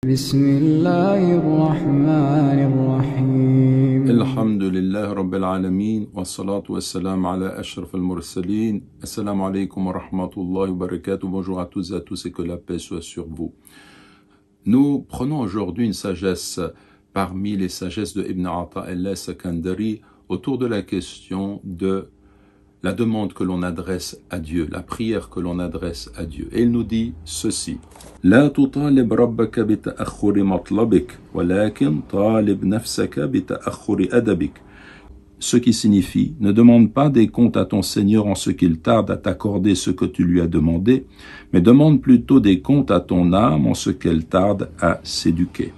بسم الله الرحمن الرحيم الحمد لله رب العالمين والصلاة والسلام على أشرف المرسلين. Assalamu alaikum wa rahmatullahi wa barakatuh. Bonjour à toutes et à tous et que la paix soit sur vous. Nous prenons aujourd'hui une sagesse parmi les sagesses de Ibn Ata'illah Sakandari autour de la question de la demande que l'on adresse à Dieu, la prière que l'on adresse à Dieu. Et il nous dit ceci: لا تطالب ربك بتأخر مطلبك ولكن طالب نفسك بتأخر أدبك. Ce qui signifie, ne demande pas des comptes à ton Seigneur en ce qu'il tarde à t'accorder ce que tu lui as demandé, mais demande plutôt des comptes à ton âme en ce qu'elle tarde à s'éduquer.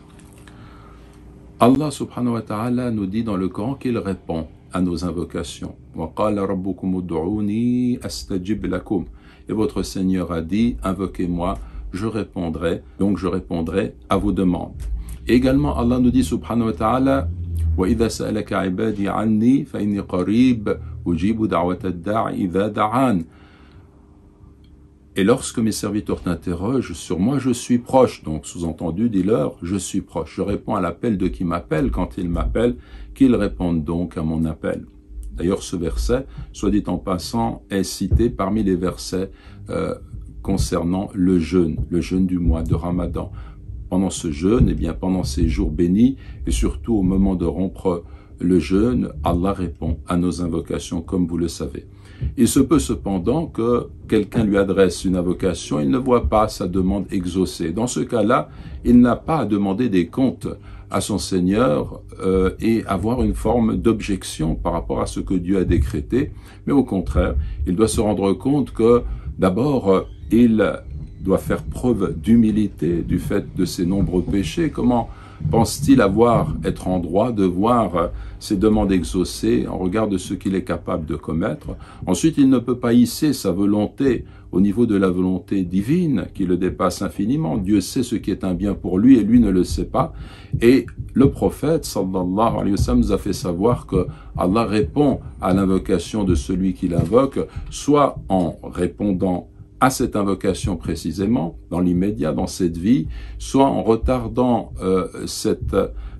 Allah subhanahu wa ta'ala nous dit dans le Coran qu'il répond à nos invocations. وَقَالَ رَبُّكُمُ ادْعُونِي أَسْتَجِبْ لَكُمْ. Et votre Seigneur a dit, invoquez-moi, je répondrai, donc je répondrai à vos demandes. Et également Allah nous dit subhanahu wa ta'ala, وَإِذَا سَأَلَكَ عِبَادِي عَنِّي فَإِنِّي قَرِيبٌ أُجِيبُ دَعْوَةَ الدَّاعِ إِذَا دَعَانِ. Et lorsque mes serviteurs t'interrogent sur moi, je suis proche. Donc, sous-entendu, dis-leur, je suis proche. Je réponds à l'appel de qui m'appelle quand il m'appelle, qu'ils répondent donc à mon appel. D'ailleurs, ce verset, soit dit en passant, est cité parmi les versets concernant le jeûne du mois de Ramadan. Pendant ce jeûne, et bien pendant ces jours bénis, et surtout au moment de rompre le jeûne, Allah répond à nos invocations, comme vous le savez. Il se peut cependant que quelqu'un lui adresse une invocation, il ne voit pas sa demande exaucée. Dans ce cas-là, il n'a pas à demander des comptes à son Seigneur et avoir une forme d'objection par rapport à ce que Dieu a décrété, mais au contraire, il doit se rendre compte que d'abord, il doit faire preuve d'humilité du fait de ses nombreux péchés. Comment pense-t-il être en droit de voir ses demandes exaucées en regard de ce qu'il est capable de commettre? Ensuite, il ne peut pas hisser sa volonté au niveau de la volonté divine qui le dépasse infiniment. Dieu sait ce qui est un bien pour lui et lui ne le sait pas. Et le prophète sallallahu alayhi wa sallam nous a fait savoir que Allah répond à l'invocation de celui qui l'invoque, soit en répondant à cette invocation précisément, dans l'immédiat, dans cette vie, soit en retardant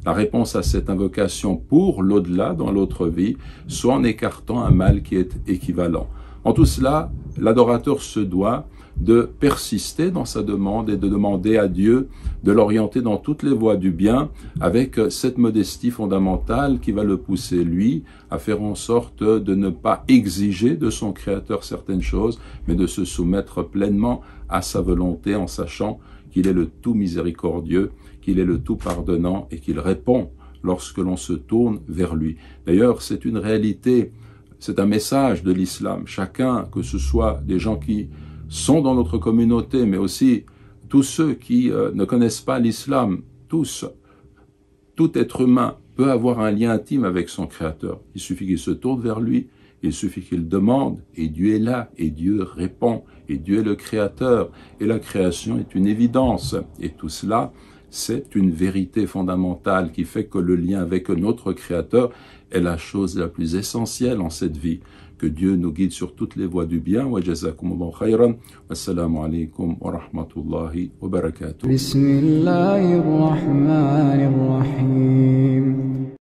la réponse à cette invocation pour l'au-delà, dans l'autre vie, soit en écartant un mal qui est équivalent. En tout cela, l'adorateur se doit de persister dans sa demande et de demander à Dieu de l'orienter dans toutes les voies du bien avec cette modestie fondamentale qui va le pousser, lui, à faire en sorte de ne pas exiger de son Créateur certaines choses, mais de se soumettre pleinement à sa volonté en sachant qu'il est le tout miséricordieux, qu'il est le tout pardonnant et qu'il répond lorsque l'on se tourne vers lui. D'ailleurs, c'est une réalité, c'est un message de l'islam. Chacun, que ce soit des gens qui sont dans notre communauté, mais aussi tous ceux qui ne connaissent pas l'islam, tout être humain peut avoir un lien intime avec son Créateur. Il suffit qu'il se tourne vers lui, il suffit qu'il demande, et Dieu est là, et Dieu répond, et Dieu est le Créateur, et la création est une évidence. Et tout cela, c'est une vérité fondamentale qui fait que le lien avec notre Créateur est la chose la plus essentielle en cette vie. Que Dieu nous guide sur toutes les voies du bien. Wa jazakumullahu khayran. Wassalamu alaikum wa rahmatullahi wa barakatuh. بسم الله الرحمن الرحيم